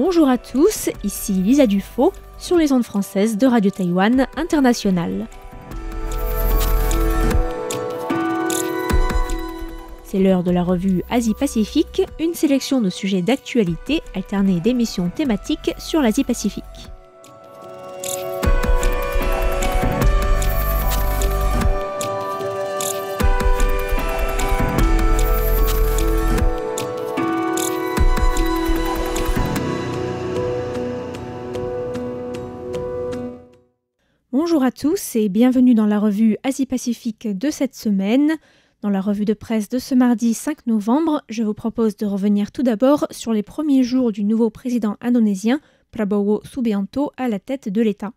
Bonjour à tous, ici Lisa Dufaux sur les ondes françaises de Radio Taïwan International. C'est l'heure de la revue Asie-Pacifique, une sélection de sujets d'actualité alternée d'émissions thématiques sur l'Asie-Pacifique. Bonjour à tous et bienvenue dans la revue Asie-Pacifique de cette semaine. Dans la revue de presse de ce mardi 5 novembre, je vous propose de revenir tout d'abord sur les premiers jours du nouveau président indonésien, Prabowo Subianto, à la tête de l'État.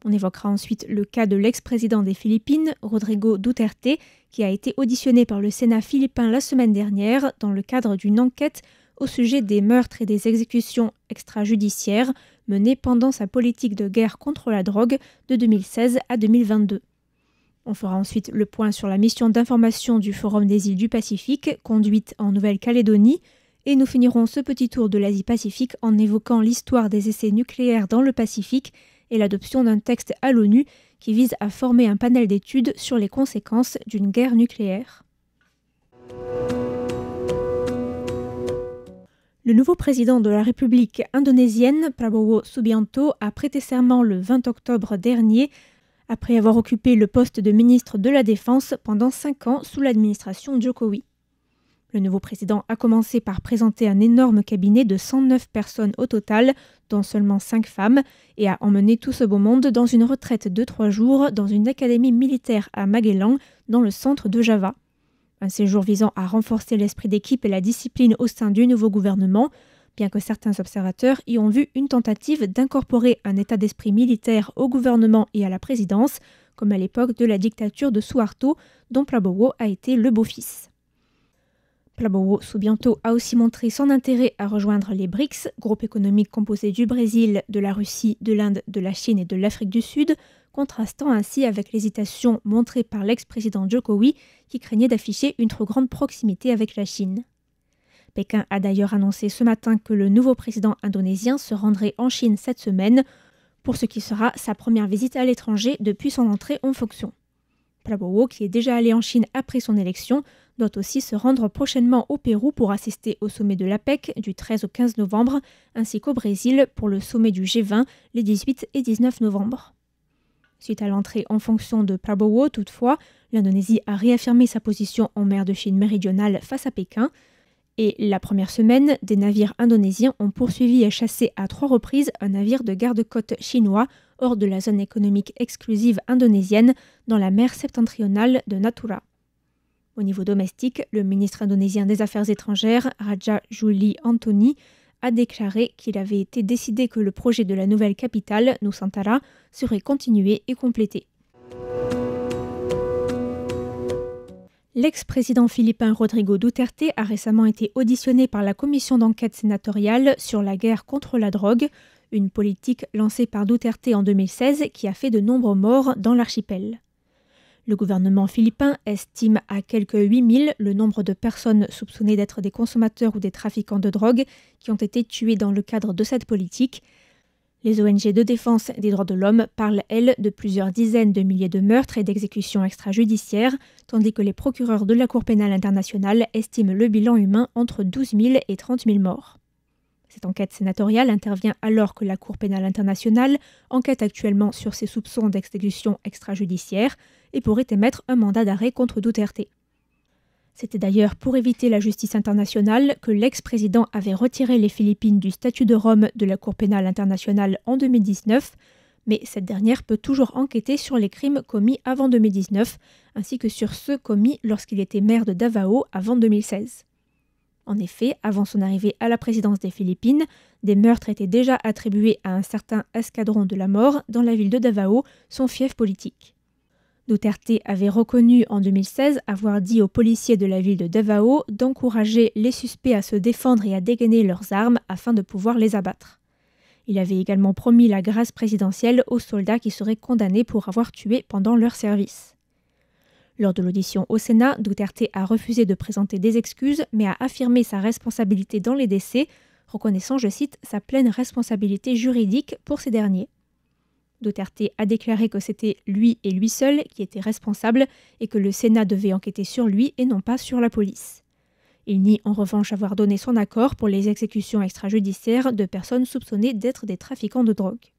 On évoquera ensuite le cas de l'ex-président des Philippines, Rodrigo Duterte, qui a été auditionné par le Sénat philippin la semaine dernière dans le cadre d'une enquête au sujet des meurtres et des exécutions extrajudiciaires menées pendant sa politique de guerre contre la drogue de 2016 à 2022. On fera ensuite le point sur la mission d'information du Forum des îles du Pacifique, conduite en Nouvelle-Calédonie, et nous finirons ce petit tour de l'Asie-Pacifique en évoquant l'histoire des essais nucléaires dans le Pacifique et l'adoption d'un texte à l'ONU qui vise à former un panel d'études sur les conséquences d'une guerre nucléaire. Le nouveau président de la République indonésienne, Prabowo Subianto, a prêté serment le 20 octobre dernier après avoir occupé le poste de ministre de la Défense pendant 5 ans sous l'administration Jokowi. Le nouveau président a commencé par présenter un énorme cabinet de 109 personnes au total, dont seulement 5 femmes, et a emmené tout ce beau monde dans une retraite de 3 jours dans une académie militaire à Magelang, dans le centre de Java. Un séjour visant à renforcer l'esprit d'équipe et la discipline au sein du nouveau gouvernement, bien que certains observateurs y ont vu une tentative d'incorporer un état d'esprit militaire au gouvernement et à la présidence, comme à l'époque de la dictature de Suharto, dont Prabowo a été le beau-fils. Prabowo Subianto a aussi montré son intérêt à rejoindre les BRICS, groupe économique composé du Brésil, de la Russie, de l'Inde, de la Chine et de l'Afrique du Sud, contrastant ainsi avec l'hésitation montrée par l'ex-président Jokowi qui craignait d'afficher une trop grande proximité avec la Chine. Pékin a d'ailleurs annoncé ce matin que le nouveau président indonésien se rendrait en Chine cette semaine pour ce qui sera sa première visite à l'étranger depuis son entrée en fonction. Prabowo, qui est déjà allé en Chine après son élection, doit aussi se rendre prochainement au Pérou pour assister au sommet de l'APEC du 13 au 15 novembre, ainsi qu'au Brésil pour le sommet du G20 les 18 et 19 novembre. Suite à l'entrée en fonction de Prabowo, toutefois, l'Indonésie a réaffirmé sa position en mer de Chine méridionale face à Pékin. Et la première semaine, des navires indonésiens ont poursuivi et chassé à 3 reprises un navire de garde-côte chinois hors de la zone économique exclusive indonésienne dans la mer septentrionale de Natuna. Au niveau domestique, le ministre indonésien des Affaires étrangères, Raja Juli Antony, a déclaré qu'il avait été décidé que le projet de la nouvelle capitale, Nusantara, serait continué et complété. L'ex-président philippin Rodrigo Duterte a récemment été auditionné par la commission d'enquête sénatoriale sur la guerre contre la drogue, une politique lancée par Duterte en 2016 qui a fait de nombreux morts dans l'archipel. Le gouvernement philippin estime à quelques 8000 le nombre de personnes soupçonnées d'être des consommateurs ou des trafiquants de drogue qui ont été tués dans le cadre de cette politique. Les ONG de défense des droits de l'homme parlent, elles, de plusieurs dizaines de milliers de meurtres et d'exécutions extrajudiciaires, tandis que les procureurs de la Cour pénale internationale estiment le bilan humain entre 12 000 et 30 000 morts. Cette enquête sénatoriale intervient alors que la Cour pénale internationale enquête actuellement sur ces soupçons d'exécution extrajudiciaire et pourrait émettre un mandat d'arrêt contre Duterte. C'était d'ailleurs pour éviter la justice internationale que l'ex-président avait retiré les Philippines du statut de Rome de la Cour pénale internationale en 2019, mais cette dernière peut toujours enquêter sur les crimes commis avant 2019, ainsi que sur ceux commis lorsqu'il était maire de Davao avant 2016. En effet, avant son arrivée à la présidence des Philippines, des meurtres étaient déjà attribués à un certain escadron de la mort dans la ville de Davao, son fief politique. Duterte avait reconnu en 2016 avoir dit aux policiers de la ville de Davao d'encourager les suspects à se défendre et à dégainer leurs armes afin de pouvoir les abattre. Il avait également promis la grâce présidentielle aux soldats qui seraient condamnés pour avoir tué pendant leur service. Lors de l'audition au Sénat, Duterte a refusé de présenter des excuses, mais a affirmé sa responsabilité dans les décès, reconnaissant, je cite, sa pleine responsabilité juridique pour ces derniers. Duterte a déclaré que c'était lui et lui seul qui était responsable et que le Sénat devait enquêter sur lui et non pas sur la police. Il nie en revanche avoir donné son accord pour les exécutions extrajudiciaires de personnes soupçonnées d'être des trafiquants de drogue.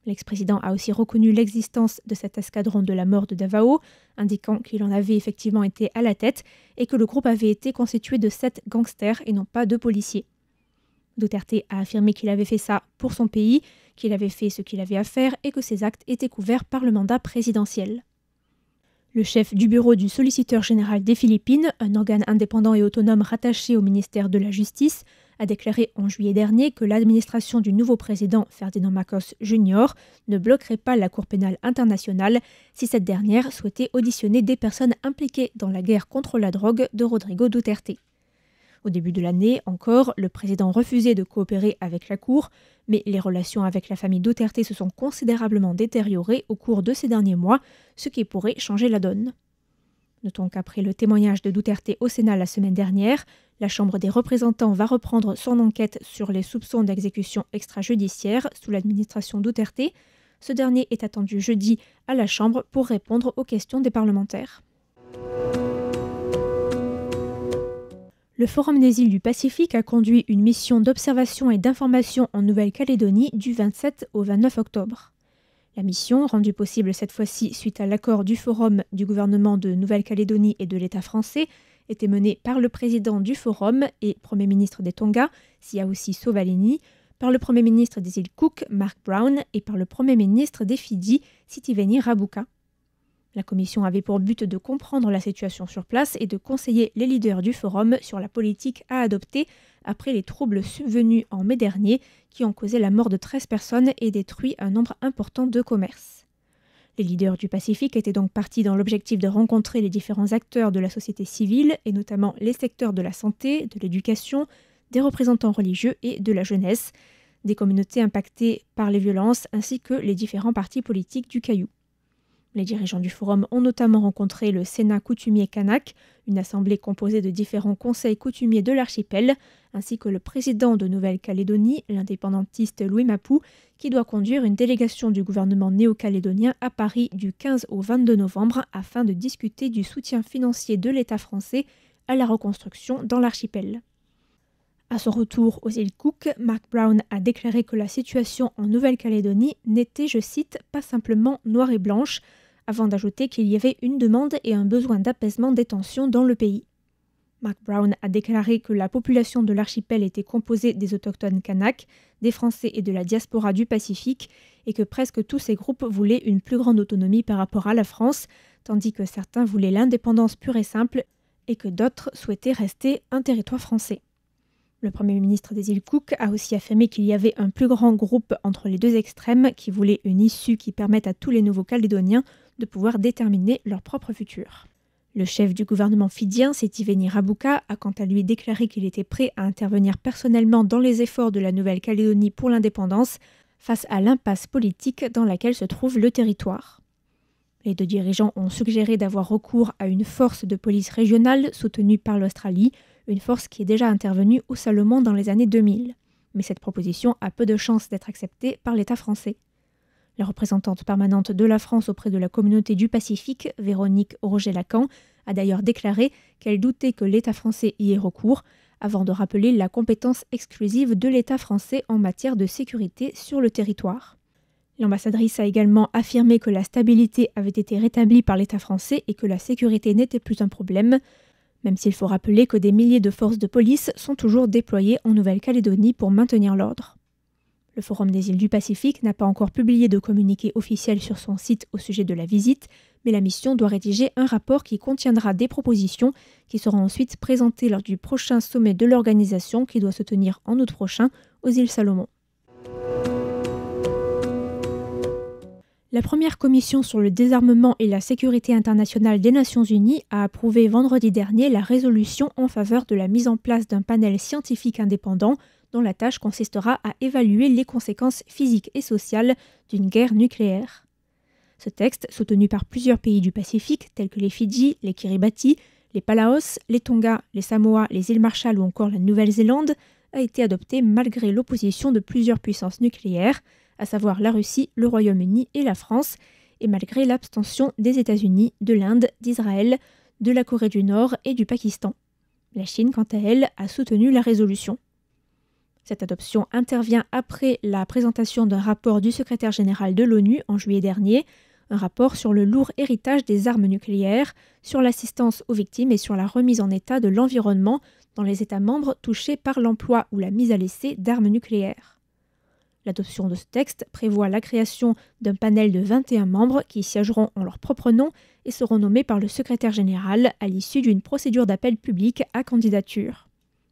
L'ex-président a aussi reconnu l'existence de cet escadron de la mort de Davao, indiquant qu'il en avait effectivement été à la tête et que le groupe avait été constitué de 7 gangsters et non pas de policiers. Duterte a affirmé qu'il avait fait ça pour son pays, qu'il avait fait ce qu'il avait à faire et que ses actes étaient couverts par le mandat présidentiel. Le chef du bureau du solliciteur général des Philippines, un organe indépendant et autonome rattaché au ministère de la Justice, a déclaré en juillet dernier que l'administration du nouveau président Ferdinand Marcos Jr. ne bloquerait pas la Cour pénale internationale si cette dernière souhaitait auditionner des personnes impliquées dans la guerre contre la drogue de Rodrigo Duterte. Au début de l'année encore, le président refusait de coopérer avec la Cour, mais les relations avec la famille Duterte se sont considérablement détériorées au cours de ces derniers mois, ce qui pourrait changer la donne. Notons qu'après le témoignage de Duterte au Sénat la semaine dernière, la Chambre des représentants va reprendre son enquête sur les soupçons d'exécution extrajudiciaire sous l'administration Duterte. Ce dernier est attendu jeudi à la Chambre pour répondre aux questions des parlementaires. Le Forum des îles du Pacifique a conduit une mission d'observation et d'information en Nouvelle-Calédonie du 27 au 29 octobre. La mission, rendue possible cette fois-ci suite à l'accord du Forum du gouvernement de Nouvelle-Calédonie et de l'État français, était menée par le président du Forum et Premier ministre des Tonga, Siaosi Sovaleni, par le Premier ministre des îles Cook, Mark Brown, et par le Premier ministre des Fidji, Sitiveni Rabuka. La commission avait pour but de comprendre la situation sur place et de conseiller les leaders du forum sur la politique à adopter après les troubles subvenus en mai dernier qui ont causé la mort de 13 personnes et détruit un nombre important de commerces. Les leaders du Pacifique étaient donc partis dans l'objectif de rencontrer les différents acteurs de la société civile et notamment les secteurs de la santé, de l'éducation, des représentants religieux et de la jeunesse, des communautés impactées par les violences ainsi que les différents partis politiques du Caillou. Les dirigeants du forum ont notamment rencontré le Sénat coutumier kanak, une assemblée composée de différents conseils coutumiers de l'archipel, ainsi que le président de Nouvelle-Calédonie, l'indépendantiste Louis Mapou, qui doit conduire une délégation du gouvernement néo-calédonien à Paris du 15 au 22 novembre afin de discuter du soutien financier de l'État français à la reconstruction dans l'archipel. À son retour aux îles Cook, Mark Brown a déclaré que la situation en Nouvelle-Calédonie n'était, je cite, pas simplement noire et blanche, avant d'ajouter qu'il y avait une demande et un besoin d'apaisement des tensions dans le pays. Mark Brown a déclaré que la population de l'archipel était composée des autochtones kanaks, des Français et de la diaspora du Pacifique, et que presque tous ces groupes voulaient une plus grande autonomie par rapport à la France, tandis que certains voulaient l'indépendance pure et simple, et que d'autres souhaitaient rester un territoire français. Le Premier ministre des îles Cook a aussi affirmé qu'il y avait un plus grand groupe entre les deux extrêmes qui voulait une issue qui permette à tous les nouveaux Calédoniens de pouvoir déterminer leur propre futur. Le chef du gouvernement fidjien, Sitiveni Rabuka, a quant à lui déclaré qu'il était prêt à intervenir personnellement dans les efforts de la Nouvelle-Calédonie pour l'indépendance face à l'impasse politique dans laquelle se trouve le territoire. Les deux dirigeants ont suggéré d'avoir recours à une force de police régionale soutenue par l'Australie, une force qui est déjà intervenue au Salomon dans les années 2000. Mais cette proposition a peu de chances d'être acceptée par l'État français. La représentante permanente de la France auprès de la communauté du Pacifique, Véronique Roger-Lacan, a d'ailleurs déclaré qu'elle doutait que l'État français y ait recours, avant de rappeler la compétence exclusive de l'État français en matière de sécurité sur le territoire. L'ambassadrice a également affirmé que la stabilité avait été rétablie par l'État français et que la sécurité n'était plus un problème, même s'il faut rappeler que des milliers de forces de police sont toujours déployées en Nouvelle-Calédonie pour maintenir l'ordre. Le Forum des îles du Pacifique n'a pas encore publié de communiqué officiel sur son site au sujet de la visite, mais la mission doit rédiger un rapport qui contiendra des propositions qui seront ensuite présentées lors du prochain sommet de l'organisation qui doit se tenir en août prochain aux îles Salomon. La première commission sur le désarmement et la sécurité internationale des Nations Unies a approuvé vendredi dernier la résolution en faveur de la mise en place d'un panel scientifique indépendant dont la tâche consistera à évaluer les conséquences physiques et sociales d'une guerre nucléaire. Ce texte, soutenu par plusieurs pays du Pacifique tels que les Fidji, les Kiribati, les Palaos, les Tonga, les Samoa, les îles Marshall ou encore la Nouvelle-Zélande, a été adopté malgré l'opposition de plusieurs puissances nucléaires, à savoir la Russie, le Royaume-Uni et la France, et malgré l'abstention des États-Unis, de l'Inde, d'Israël, de la Corée du Nord et du Pakistan. La Chine, quant à elle, a soutenu la résolution. Cette adoption intervient après la présentation d'un rapport du secrétaire général de l'ONU en juillet dernier, un rapport sur le lourd héritage des armes nucléaires, sur l'assistance aux victimes et sur la remise en état de l'environnement dans les États membres touchés par l'emploi ou la mise à l'essai d'armes nucléaires. L'adoption de ce texte prévoit la création d'un panel de 21 membres qui siégeront en leur propre nom et seront nommés par le secrétaire général à l'issue d'une procédure d'appel public à candidature.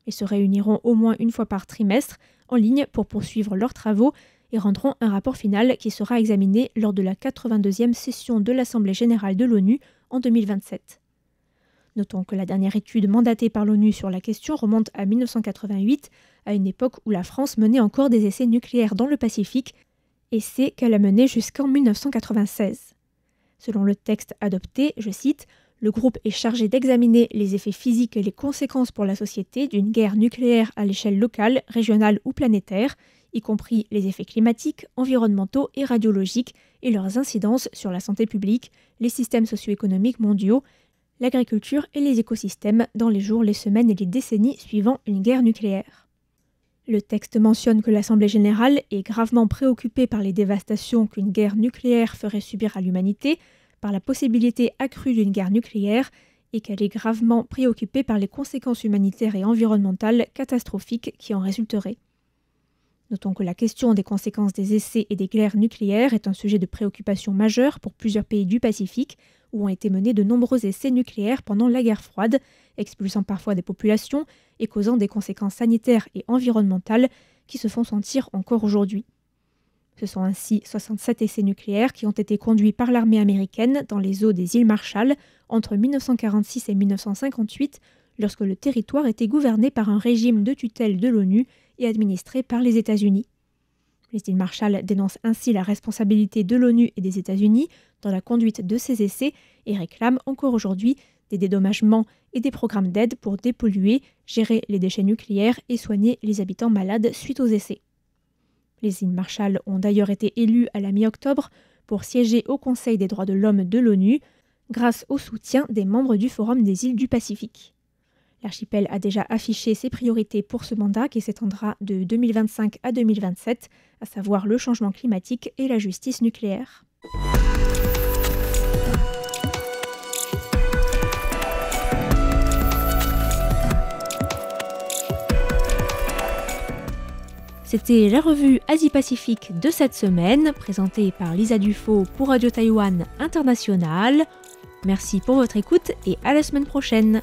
Ils se réuniront au moins une fois par trimestre en ligne pour poursuivre leurs travaux et rendront un rapport final qui sera examiné lors de la 82e session de l'Assemblée générale de l'ONU en 2027. Notons que la dernière étude mandatée par l'ONU sur la question remonte à 1988, à une époque où la France menait encore des essais nucléaires dans le Pacifique, essais qu'elle a menés jusqu'en 1996. Selon le texte adopté, je cite, « Le groupe est chargé d'examiner les effets physiques et les conséquences pour la société d'une guerre nucléaire à l'échelle locale, régionale ou planétaire, y compris les effets climatiques, environnementaux et radiologiques et leurs incidences sur la santé publique, les systèmes socio-économiques mondiaux, l'agriculture et les écosystèmes dans les jours, les semaines et les décennies suivant une guerre nucléaire. » Le texte mentionne que l'Assemblée générale est gravement préoccupée par les dévastations qu'une guerre nucléaire ferait subir à l'humanité, par la possibilité accrue d'une guerre nucléaire, et qu'elle est gravement préoccupée par les conséquences humanitaires et environnementales catastrophiques qui en résulteraient. Notons que la question des conséquences des essais et des guerres nucléaires est un sujet de préoccupation majeur pour plusieurs pays du Pacifique, où ont été menés de nombreux essais nucléaires pendant la guerre froide, expulsant parfois des populations et causant des conséquences sanitaires et environnementales qui se font sentir encore aujourd'hui. Ce sont ainsi 67 essais nucléaires qui ont été conduits par l'armée américaine dans les eaux des îles Marshall entre 1946 et 1958, lorsque le territoire était gouverné par un régime de tutelle de l'ONU et administré par les États-Unis. Les îles Marshall dénoncent ainsi la responsabilité de l'ONU et des États-Unis dans la conduite de ces essais et réclament encore aujourd'hui des dédommagements et des programmes d'aide pour dépolluer, gérer les déchets nucléaires et soigner les habitants malades suite aux essais. Les îles Marshall ont d'ailleurs été élues à la mi-octobre pour siéger au Conseil des droits de l'homme de l'ONU grâce au soutien des membres du Forum des îles du Pacifique. L'archipel a déjà affiché ses priorités pour ce mandat qui s'étendra de 2025 à 2027, à savoir le changement climatique et la justice nucléaire. C'était la revue Asie-Pacifique de cette semaine, présentée par Lisa Dufaux pour Radio Taïwan International. Merci pour votre écoute et à la semaine prochaine.